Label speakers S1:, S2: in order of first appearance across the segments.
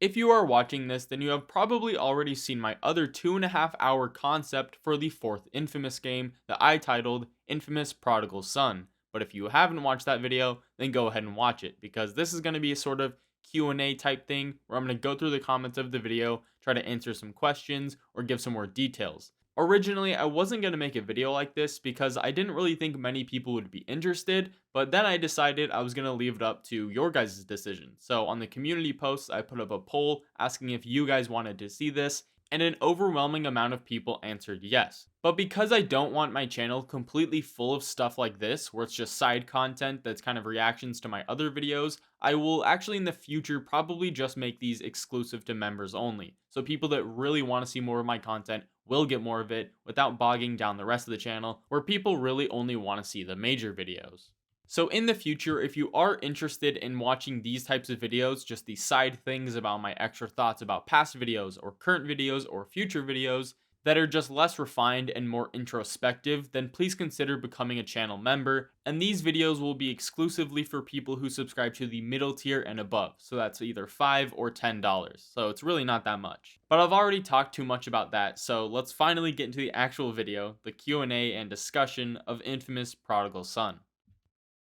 S1: If you are watching this, then you have probably already seen my other 2.5 hour concept for the fourth Infamous game that I titled Infamous Prodigal Son. But if you haven't watched that video, then go ahead and watch it, because this is going to be a sort of Q&A type thing where I'm going to go through the comments of the video, try to answer some questions, or give some more details. Originally, I wasn't going to make a video like this because I didn't really think many people would be interested, but then I decided I was going to leave it up to your guys' decision. So on the community posts, I put up a poll asking if you guys wanted to see this, and an overwhelming amount of people answered yes. But because I don't want my channel completely full of stuff like this, where it's just side content that's kind of reactions to my other videos, I will actually in the future probably just make these exclusive to members only. So people that really want to see more of my content will get more of it without bogging down the rest of the channel, where people really only want to see the major videos. So in the future, if you are interested in watching these types of videos, just these side things about my extra thoughts about past videos or current videos or future videos that are just less refined and more introspective, then please consider becoming a channel member. And these videos will be exclusively for people who subscribe to the middle tier and above. So that's either $5 or $10. So it's really not that much. But I've already talked too much about that, so let's finally get into the actual video, the Q&A and discussion of Infamous Prodigal Son.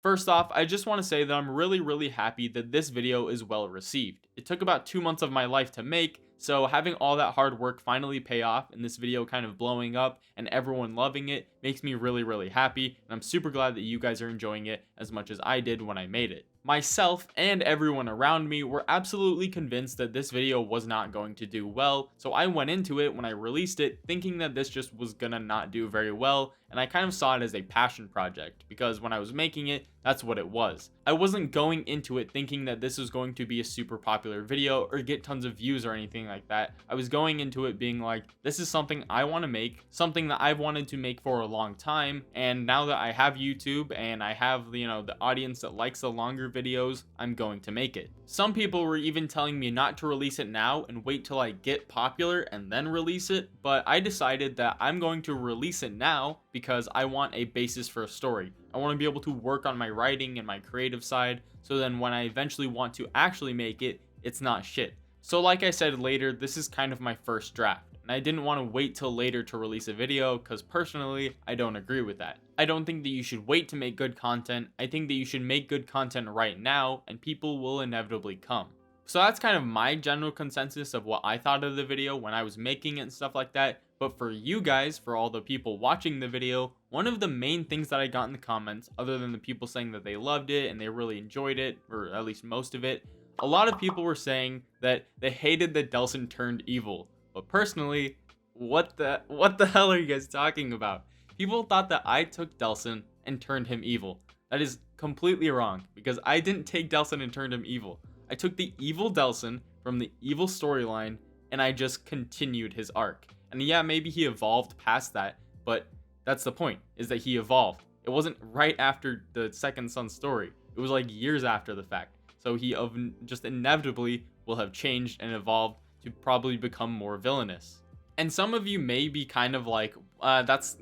S1: First off, I just want to say that I'm really happy that this video is well received. It took about 2 months of my life to make, so having all that hard work finally pay off and this video kind of blowing up and everyone loving it makes me really happy, and I'm super glad that you guys are enjoying it as much as I did when I made it. Myself and everyone around me were absolutely convinced that this video was not going to do well, so I went into it when I released it thinking that this just was gonna not do very well, and I kind of saw it as a passion project, because when I was making it, that's what it was. I wasn't going into it thinking that this was going to be a super popular video or get tons of views or anything like that. I was going into it being like, this is something I want to make, something that I've wanted to make for a long time, and now that I have YouTube and I have, the audience that likes the longer videos, I'm going to make it. Some people were even telling me not to release it now and wait till I get popular and then release it, but I decided that I'm going to release it now because I want a basis for a story. I want to be able to work on my writing and my creative side, so then when I eventually want to actually make it, it's not shit. So like I said later, this is kind of my first draft, and I didn't want to wait till later to release a video because personally, I don't agree with that. I don't think that you should wait to make good content. I think that you should make good content right now, and people will inevitably come. So that's kind of my general consensus of what I thought of the video when I was making it and stuff like that. But for you guys, for all the people watching the video, one of the main things that I got in the comments, other than the people saying that they loved it and they really enjoyed it, or at least most of it, a lot of people were saying that they hated that Delson turned evil. But personally, what the hell are you guys talking about? People thought that I took Delson and turned him evil. That is completely wrong, because I didn't take Delson and turned him evil. I took the evil Delson from the evil storyline and I just continued his arc. And yeah, maybe he evolved past that, but that's the point, is that he evolved. It wasn't right after the second son story. It was like years after the fact. So he just inevitably will have changed and evolved to probably become more villainous. And some of you may be kind of like, that's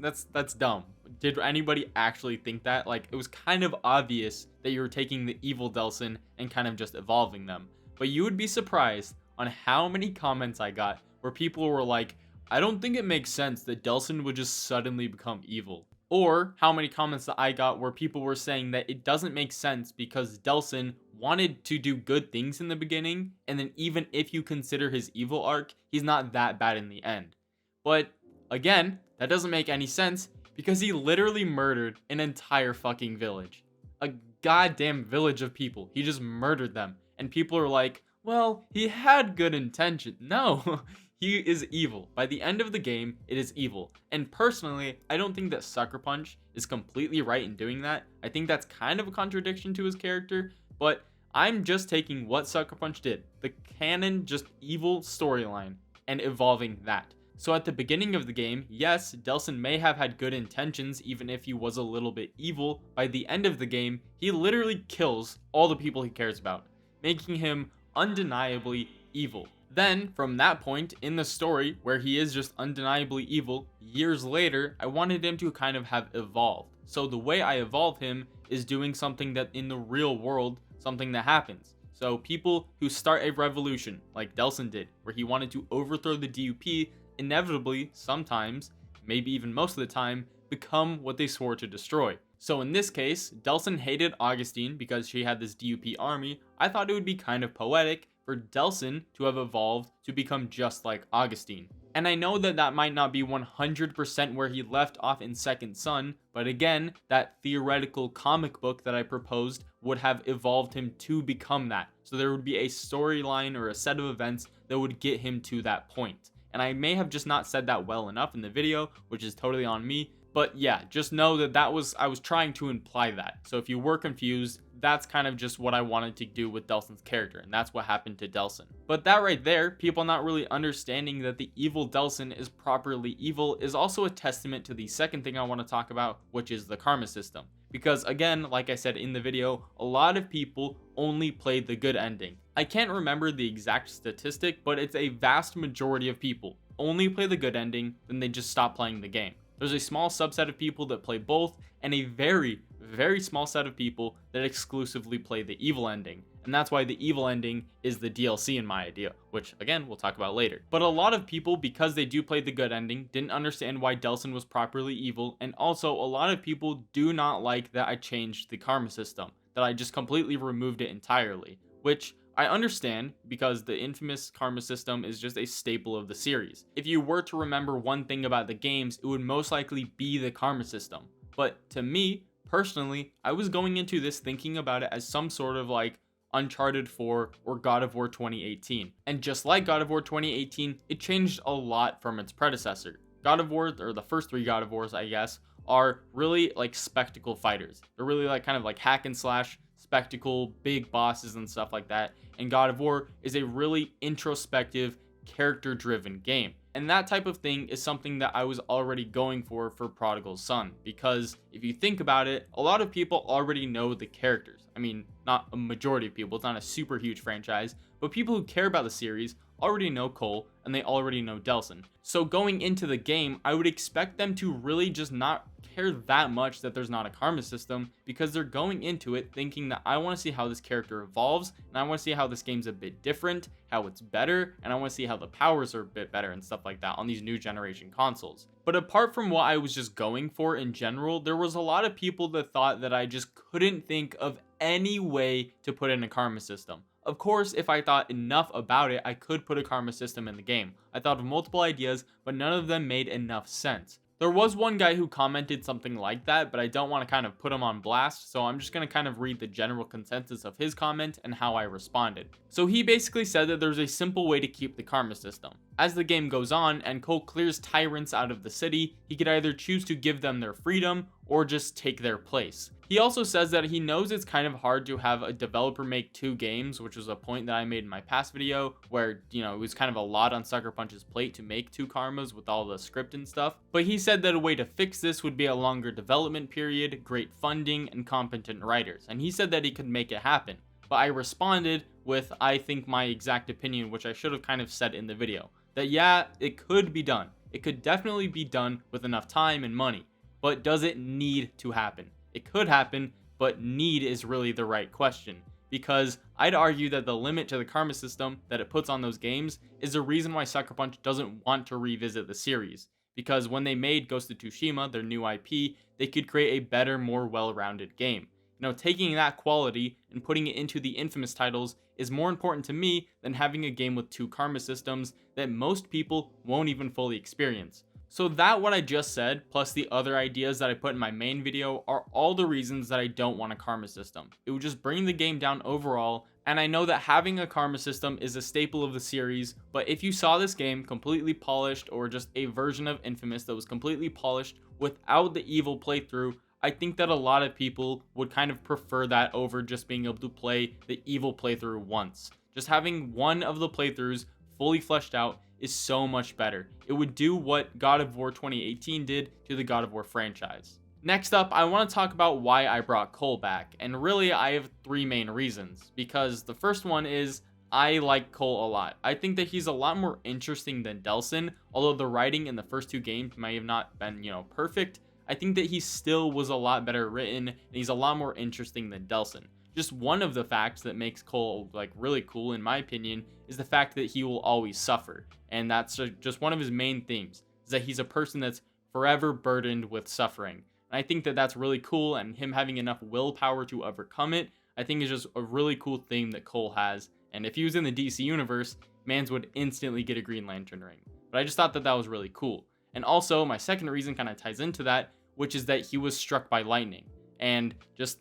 S1: dumb. Did anybody actually think that? Like, it was kind of obvious that you were taking the evil Delson and kind of just evolving them. But you would be surprised on how many comments I got where people were like, I don't think it makes sense that Delson would just suddenly become evil. Or how many comments that I got where people were saying that it doesn't make sense because Delson wanted to do good things in the beginning, and then even if you consider his evil arc, he's not that bad in the end. But again, that doesn't make any sense because he literally murdered an entire fucking village. A goddamn village of people. He just murdered them. And people are like, well, he had good intention. No, he is evil. By the end of the game, it is evil. And personally, I don't think that Sucker Punch is completely right in doing that. I think that's kind of a contradiction to his character, but I'm just taking what Sucker Punch did, the canon just evil storyline, and evolving that. So at the beginning of the game, yes, Delson may have had good intentions even if he was a little bit evil. By the end of the game, he literally kills all the people he cares about, making him undeniably evil. Then, from that point in the story, where he is just undeniably evil, years later, I wanted him to kind of have evolved. So the way I evolve him is doing something that in the real world, something that happens. So people who start a revolution, like Delson did, where he wanted to overthrow the DUP, inevitably, sometimes, maybe even most of the time, become what they swore to destroy. So in this case, Delson hated Augustine because she had this DUP army. I thought it would be kind of poetic for Delson to have evolved to become just like Augustine. And I know that that might not be 100% where he left off in Second Son, but again, that theoretical comic book that I proposed would have evolved him to become that. So there would be a storyline or a set of events that would get him to that point. And I may have just not said that well enough in the video, which is totally on me. But yeah, just know that I was trying to imply that. So if you were confused, that's kind of just what I wanted to do with Delson's character, and that's what happened to Delson. But that right there, people not really understanding that the evil Delson is properly evil, is also a testament to the second thing I want to talk about, which is the karma system. Because again, like I said in the video, a lot of people only play the good ending. I can't remember the exact statistic, but it's a vast majority of people only play the good ending, then they just stop playing the game. There's a small subset of people that play both, and a very, very small set of people that exclusively play the evil ending. And that's why the evil ending is the DLC in my idea, which again, we'll talk about later. But a lot of people, because they do play the good ending, didn't understand why Delson was properly evil. And also a lot of people do not like that I changed the karma system, that I just completely removed it entirely, which I understand because the infamous karma system is just a staple of the series. If you were to remember one thing about the games, it would most likely be the karma system. But to me, personally, I was going into this thinking about it as some sort of like Uncharted 4 or God of War 2018. And just like God of War 2018, it changed a lot from its predecessor. God of War, or the first three God of Wars, I guess, are really like spectacle fighters. They're really like kind of like hack and slash spectacle, big bosses and stuff like that. And God of War is a really introspective, character-driven game. And that type of thing is something that I was already going for Prodigal Son, because if you think about it, a lot of people already know the characters. I mean, not a majority of people, it's not a super huge franchise, but people who care about the series already know Cole and they already know Delson. So going into the game, I would expect them to really just not care that much that there's not a karma system, because they're going into it thinking that I want to see how this character evolves, and I want to see how this game's a bit different, how it's better, and I want to see how the powers are a bit better and stuff like that on these new generation consoles. But apart from what I was just going for in general, there was a lot of people that thought that I just couldn't think of any way to put in a karma system. Of course, if I thought enough about it, I could put a karma system in the game. I thought of multiple ideas, but none of them made enough sense. There was one guy who commented something like that, but I don't want to kind of put him on blast, so I'm just going to kind of read the general consensus of his comment and how I responded. So he basically said that there's a simple way to keep the karma system. As the game goes on and Cole clears tyrants out of the city, he could either choose to give them their freedom or just take their place. He also says that he knows it's kind of hard to have a developer make two games, which was a point that I made in my past video where, you know, it was kind of a lot on Sucker Punch's plate to make two karmas with all the script and stuff. But he said that a way to fix this would be a longer development period, great funding, and competent writers. And he said that he could make it happen. But I responded with, I think, my exact opinion, which I should have kind of said in the video. That yeah, it could be done. It could definitely be done with enough time and money. But does it need to happen? It could happen, but need is really the right question, because I'd argue that the limit to the karma system that it puts on those games is the reason why Sucker Punch doesn't want to revisit the series, because when they made Ghost of Tsushima, their new IP, they could create a better, more well-rounded game. You know, taking that quality and putting it into the infamous titles is more important to me than having a game with two karma systems that most people won't even fully experience. So that what I just said, plus the other ideas that I put in my main video, are all the reasons that I don't want a karma system. It would just bring the game down overall, and I know that having a karma system is a staple of the series, but if you saw this game completely polished, or just a version of Infamous that was completely polished without the evil playthrough, I think that a lot of people would kind of prefer that over just being able to play the evil playthrough once. Just having one of the playthroughs fully fleshed out is so much better. It would do what God of War 2018 did to the God of War franchise. Next up, I want to talk about why I brought Cole back, and really I have three main reasons, because the first one is I like Cole a lot. I think that he's a lot more interesting than Delson, although the writing in the first two games may have not been, perfect. I think that he still was a lot better written, and he's a lot more interesting than Delson. Just one of the facts that makes Cole like really cool in my opinion is the fact that he will always suffer, and that's just one of his main themes, is that he's a person that's forever burdened with suffering. And I think that that's really cool, and him having enough willpower to overcome it, I think is just a really cool theme that Cole has. And if he was in the DC universe, Mans would instantly get a Green Lantern ring. But I just thought that that was really cool. And also, my second reason kind of ties into that, which is that he was struck by lightning. And just,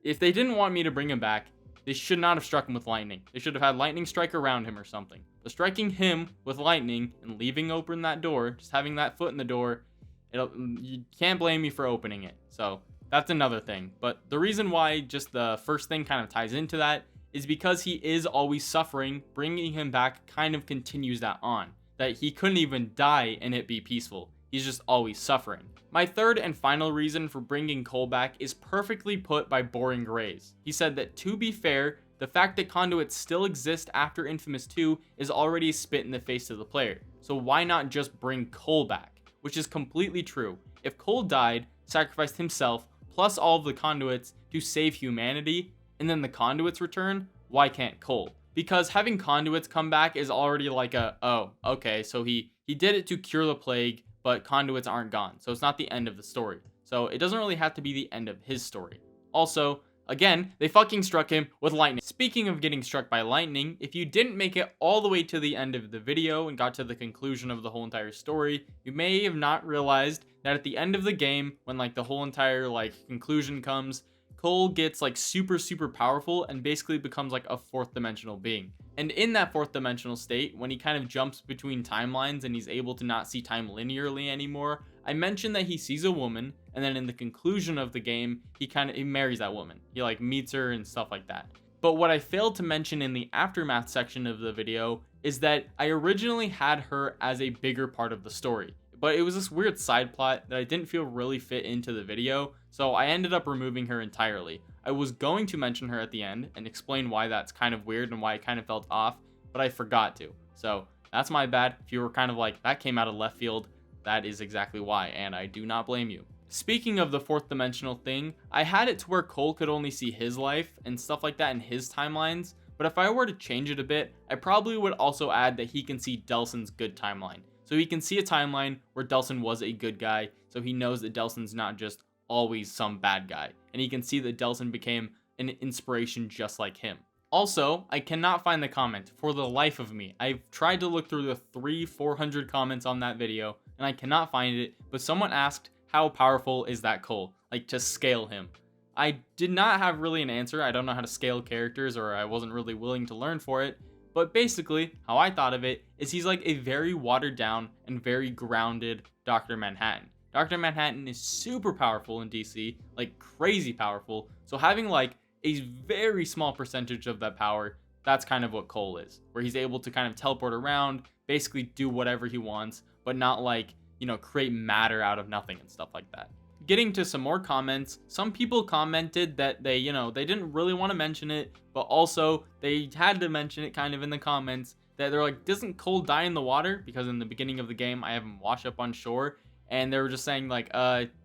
S1: if they didn't want me to bring him back, they should not have struck him with lightning. They should have had lightning strike around him or something. But striking him with lightning and leaving open that door, just having that foot in the door, you can't blame me for opening it. So that's another thing. But the reason why just the first thing kind of ties into that is because he is always suffering. Bringing him back kind of continues that on. That he couldn't even die and it be peaceful. He's just always suffering. My third and final reason for bringing Cole back is perfectly put by Boring Grays. He said that, to be fair, the fact that Conduits still exist after Infamous 2 is already a spit in the face of the player. So why not just bring Cole back? Which is completely true. If Cole died, sacrificed himself, plus all of the Conduits to save humanity, and then the Conduits return, why can't Cole? Because having Conduits come back is already like oh, okay, so he did it to cure the plague, but Conduits aren't gone. So it's not the end of the story. So it doesn't really have to be the end of his story. Also, again, they fucking struck him with lightning. Speaking of getting struck by lightning, if you didn't make it all the way to the end of the video and got to the conclusion of the whole entire story, you may have not realized that at the end of the game, when like the whole entire like conclusion comes, Cole gets like super powerful and basically becomes like a fourth dimensional being. And in that fourth dimensional state, when he kind of jumps between timelines and he's able to not see time linearly anymore, I mentioned that he sees a woman, and then in the conclusion of the game, he marries that woman. He like meets her and stuff like that. But what I failed to mention in the aftermath section of the video is that I originally had her as a bigger part of the story. But it was this weird side plot that I didn't feel really fit into the video, so I ended up removing her entirely. I was going to mention her at the end and explain why that's kind of weird and why it kind of felt off, but I forgot to. So that's my bad. If you were kind of like, that came out of left field, that is exactly why, and I do not blame you. Speaking of the fourth dimensional thing, I had it to where Cole could only see his life and stuff like that in his timelines, but if I were to change it a bit, I probably would also add that he can see Delson's good timeline. So he can see a timeline where Delson was a good guy, so he knows that Delson's not just always some bad guy. And he can see that Delson became an inspiration just like him. Also, I cannot find the comment for the life of me. I've tried to look through the 400 comments on that video, and I cannot find it, but someone asked, how powerful is that Cole? Like, to scale him. I did not have really an answer. I don't know how to scale characters, or I wasn't really willing to learn for it. But basically, how I thought of it is he's like a very watered down and very grounded Dr. Manhattan. Dr. Manhattan is super powerful in DC, like crazy powerful. So having like a very small percentage of that power, that's kind of what Cole is. Where he's able to kind of teleport around, basically do whatever he wants, but not like, create matter out of nothing and stuff like that. Getting to some more comments, some people commented that they didn't really want to mention it, but also they had to mention it kind of in the comments, that they're like, doesn't Cole die in the water? Because in the beginning of the game, I have him wash up on shore, and they were just saying like,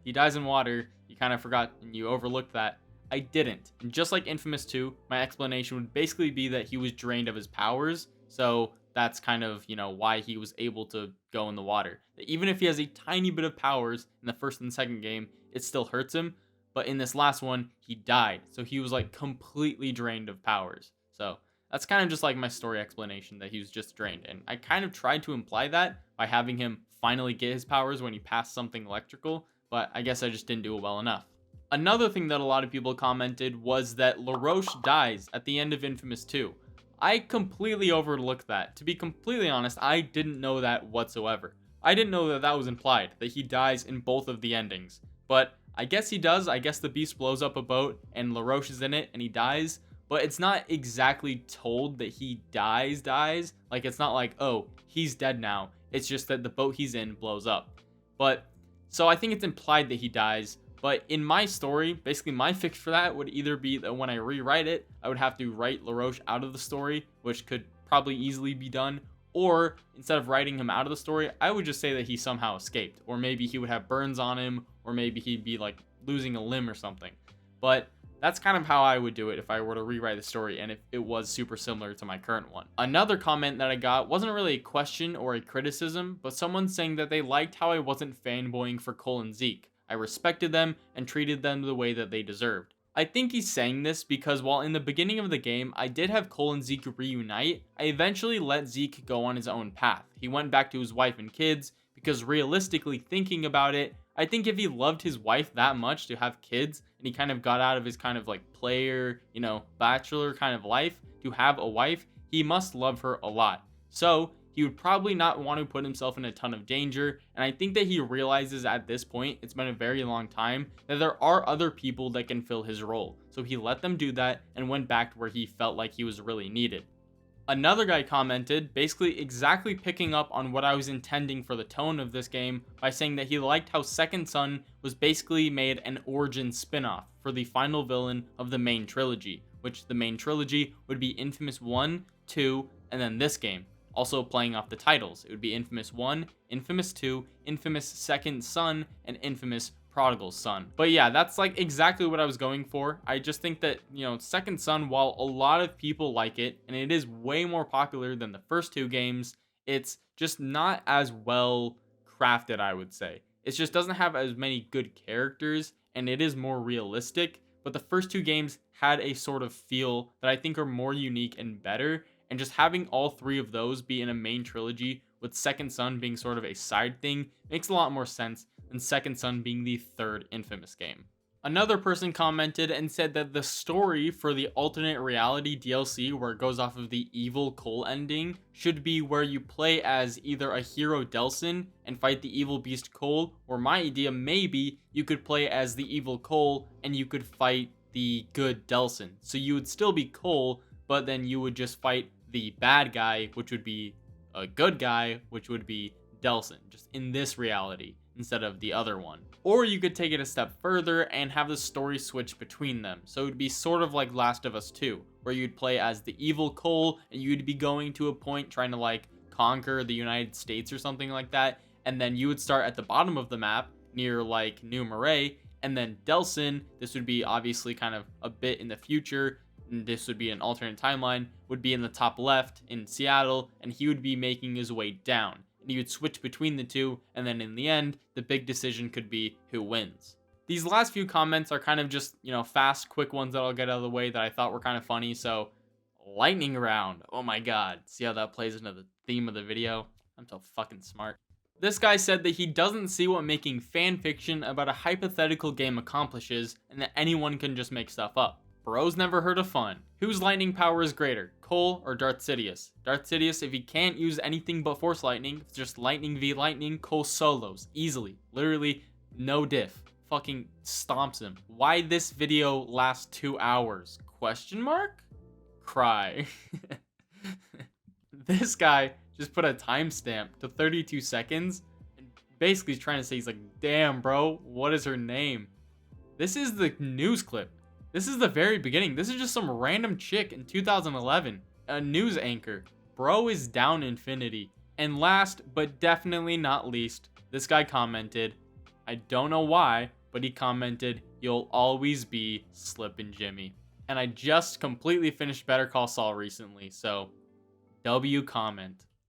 S1: he dies in water. You kind of forgot and you overlooked that. I didn't. And just like Infamous 2, my explanation would basically be that he was drained of his powers, so that's kind of, why he was able to go in the water. Even if he has a tiny bit of powers in the first and second game, it still hurts him. But in this last one, he died. So he was like completely drained of powers. So that's kind of just like my story explanation, that he was just drained. And I kind of tried to imply that by having him finally get his powers when he passed something electrical, but I guess I just didn't do it well enough. Another thing that a lot of people commented was that LaRoche dies at the end of Infamous 2. I completely overlooked that. To be completely honest, I didn't know that whatsoever. I didn't know that that was implied, that he dies in both of the endings. But I guess he does. I guess the beast blows up a boat and LaRoche is in it and he dies. But it's not exactly told that he dies. Like, it's not like, oh, he's dead now. It's just that the boat he's in blows up. But, so I think it's implied that he dies. But in my story, basically my fix for that would either be that when I rewrite it, I would have to write LaRoche out of the story, which could probably easily be done. Or instead of writing him out of the story, I would just say that he somehow escaped. Or maybe he would have burns on him, or maybe he'd be like losing a limb or something. But That's kind of how I would do it if I were to rewrite the story and if it was super similar to my current one. Another comment that I got wasn't really a question or a criticism, but someone saying that they liked how I wasn't fanboying for Cole and Zeke. I respected them and treated them the way that they deserved. I think he's saying this because while in the beginning of the game I did have Cole and Zeke reunite, I eventually let Zeke go on his own path. He went back to his wife and kids because realistically thinking about it, I think if he loved his wife that much to have kids and he kind of got out of his kind of like player, bachelor kind of life to have a wife, he must love her a lot. So he would probably not want to put himself in a ton of danger. And I think that he realizes at this point, it's been a very long time, that there are other people that can fill his role. So he let them do that and went back to where he felt like he was really needed. Another guy commented, basically exactly picking up on what I was intending for the tone of this game by saying that he liked how Second Son was basically made an origin spin-off for the final villain of the main trilogy, which the main trilogy would be Infamous 1, 2, and then this game. Also playing off the titles. It would be Infamous 1, Infamous 2, Infamous Second Son, and Infamous Prodigal Son. But yeah, that's like exactly what I was going for. I just think that, Second Son, while a lot of people like it, and it is way more popular than the first two games, it's just not as well crafted, I would say. It just doesn't have as many good characters, and it is more realistic. But the first two games had a sort of feel that I think are more unique and better. And just having all three of those be in a main trilogy with Second Son being sort of a side thing makes a lot more sense than Second Son being the third Infamous game. Another person commented and said that the story for the alternate reality DLC where it goes off of the evil Cole ending should be where you play as either a hero Delsin and fight the evil beast Cole, or my idea maybe you could play as the evil Cole and you could fight the good Delsin. So you would still be Cole, but then you would just fight the bad guy, which would be a good guy, which would be Delsin, just in this reality instead of the other one. Or you could take it a step further and have the story switch between them. So it would be sort of like Last of Us 2, where you'd play as the evil Cole and you'd be going to a point trying to like conquer the United States or something like that. And then you would start at the bottom of the map near like New Marais, and then Delsin, this would be obviously kind of a bit in the future, and this would be an alternate timeline, would be in the top left in Seattle, and he would be making his way down. And you would switch between the two, and then in the end, the big decision could be who wins. These last few comments are kind of just, fast, quick ones that I'll get out of the way that I thought were kind of funny. So, lightning round. Oh my god. See how that plays into the theme of the video? I'm so fucking smart. This guy said that he doesn't see what making fan fiction about a hypothetical game accomplishes, and that anyone can just make stuff up. Bro's never heard of fun. Whose lightning power is greater, Cole or Darth Sidious? Darth Sidious, if he can't use anything but Force Lightning, it's just lightning v lightning, Cole solos, easily. Literally, no diff. Fucking stomps him. Why this video lasts 2 hours? Question mark? Cry. This guy just put a timestamp to 32 seconds, and basically trying to say, he's like, damn bro, what is her name? This is the news clip. This is the very beginning. This is just some random chick in 2011, a news anchor. Bro is down infinity. And last, but definitely not least, this guy commented, I don't know why, but he commented, you'll always be Slippin' Jimmy. And I just completely finished Better Call Saul recently, so W comment.